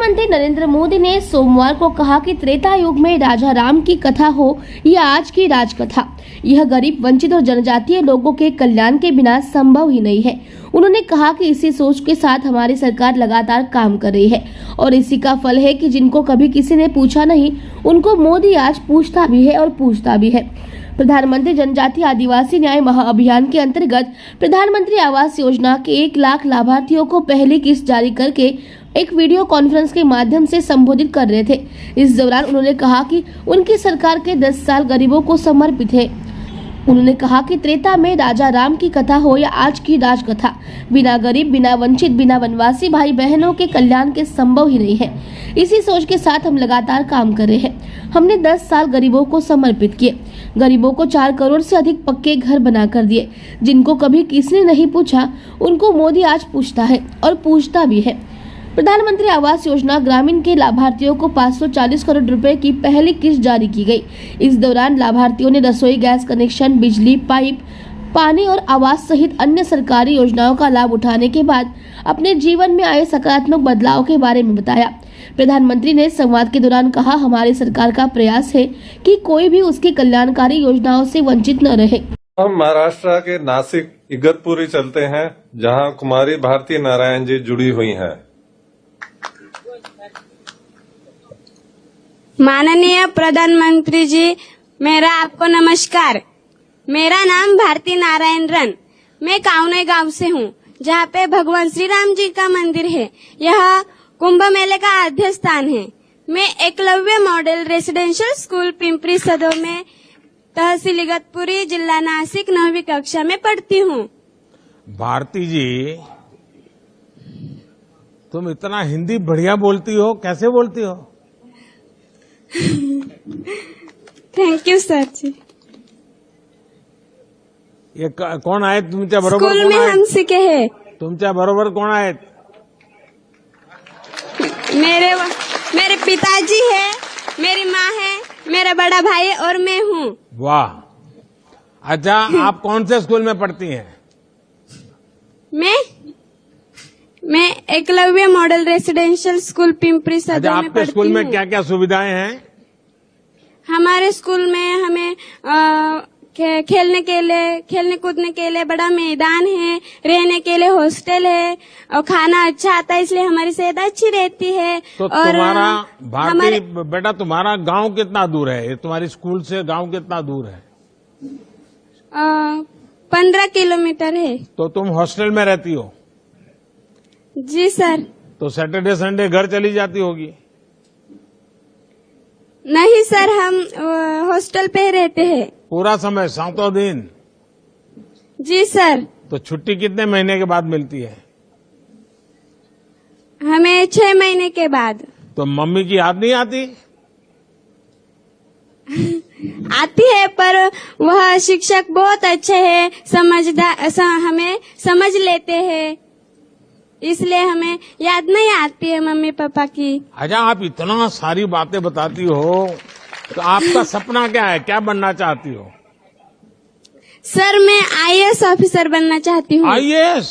प्रधानमंत्री नरेंद्र मोदी ने सोमवार को कहा कि त्रेता युग में राजा राम की कथा हो या आज की राजकथा, यह गरीब, वंचित और जनजातीय लोगों के कल्याण के बिना संभव ही नहीं है। उन्होंने कहा कि इसी सोच के साथ हमारी सरकार लगातार काम कर रही है और इसी का फल है कि जिनको कभी किसी ने पूछा नहीं, उनको मोदी आज पूछता भी है और पूछता भी है। प्रधानमंत्री जनजातीय आदिवासी न्याय महाअभियान के अंतर्गत प्रधानमंत्री आवास योजना के 1 लाख लाभार्थियों को पहली किस्त जारी करके एक वीडियो कॉन्फ्रेंस के माध्यम से संबोधित कर रहे थे। इस दौरान उन्होंने कहा कि उनकी सरकार के 10 साल गरीबों को समर्पित है। उन्होंने कहा कि त्रेता में राजा राम की कथा हो या आज की राजकथा, बिना गरीब, बिना वंचित, बिना वनवासी भाई बहनों के कल्याण के संभव ही नहीं है। इसी सोच के साथ हम लगातार काम कर रहे हैं। हमने 10 साल गरीबों को समर्पित किए। गरीबों को 4 करोड़ से अधिक पक्के घर बना कर दिए। जिनको कभी किसी ने नहीं पूछा, उनको मोदी आज पूछता है और पूछता भी है। प्रधानमंत्री आवास योजना ग्रामीण के लाभार्थियों को 540 करोड़ रुपए की पहली किस्त जारी की गई। इस दौरान लाभार्थियों ने रसोई गैस कनेक्शन, बिजली, पाइप, पानी और आवास सहित अन्य सरकारी योजनाओं का लाभ उठाने के बाद अपने जीवन में आए सकारात्मक बदलाव के बारे में बताया। प्रधानमंत्री ने संवाद के दौरान कहा, हमारी सरकार का प्रयास है कि कोई भी उसकी कल्याणकारी योजनाओं से वंचित न रहे। हम महाराष्ट्र के नासिक इगतपुरी चलते हैं, जहां कुमारी भारती नारायण जी जुड़ी हुई हैं। माननीय प्रधानमंत्री जी, मेरा आपको नमस्कार। मेरा नाम भारती नारायण रन। मैं काउनई गांव से हूँ, जहाँ पे भगवान श्री राम जी का मंदिर है। यह कुंभ मेले का आद्य स्थान है। मैं Eklavya model residential school Pimpri सदर में तहसील इगतपुरी, जिला नासिक, 9वीं कक्षा में पढ़ती हूँ। भारती जी, तुम इतना हिंदी बढ़िया बोलती हो, कैसे बोलती हो? थैंक यू सर जी। ये कोण आहेत तुमच्या बरोबर? स्कूल में हम सीखे हैं। तुमच्या बरोबर कोण आहेत? मेरे पिताजी है, मेरी माँ है, मेरा बड़ा भाई है और मैं हूँ। वाह। अच्छा, आप कौन से स्कूल में पढ़ती हैं? मैं Eklavya model residential school Pimpri सदर में पढ़ती हूँ। आपके स्कूल में क्या क्या सुविधाएं हैं? हमारे स्कूल में हमें खेलने कूदने के लिए बड़ा मैदान है, रहने के लिए हॉस्टल है और खाना अच्छा आता है, इसलिए हमारी सेहत अच्छी रहती है। तो और तुम्हारा भारती बेटा, तुम्हारा गांव कितना दूर है? तुम्हारी स्कूल से गांव कितना दूर है? 15 किलोमीटर है। तो तुम हॉस्टल में रहती हो? जी सर। तो सैटरडे संडे घर चली जाती होगी? नहीं सर, हम हॉस्टल पे रहते हैं। पूरा समय, 7 दिन? जी सर। तो छुट्टी कितने महीने के बाद मिलती है? हमें 6 महीने के बाद। तो मम्मी की याद नहीं आती? आती है, पर वह शिक्षक बहुत अच्छे हैं, हमें समझ लेते हैं, इसलिए हमें याद नहीं आती है मम्मी पापा की। अच्छा, आप इतना सारी बातें बताती हो, तो आपका सपना क्या है? क्या बनना चाहती हो? सर, मैं IAS ऑफिसर बनना चाहती हूँ। IAS?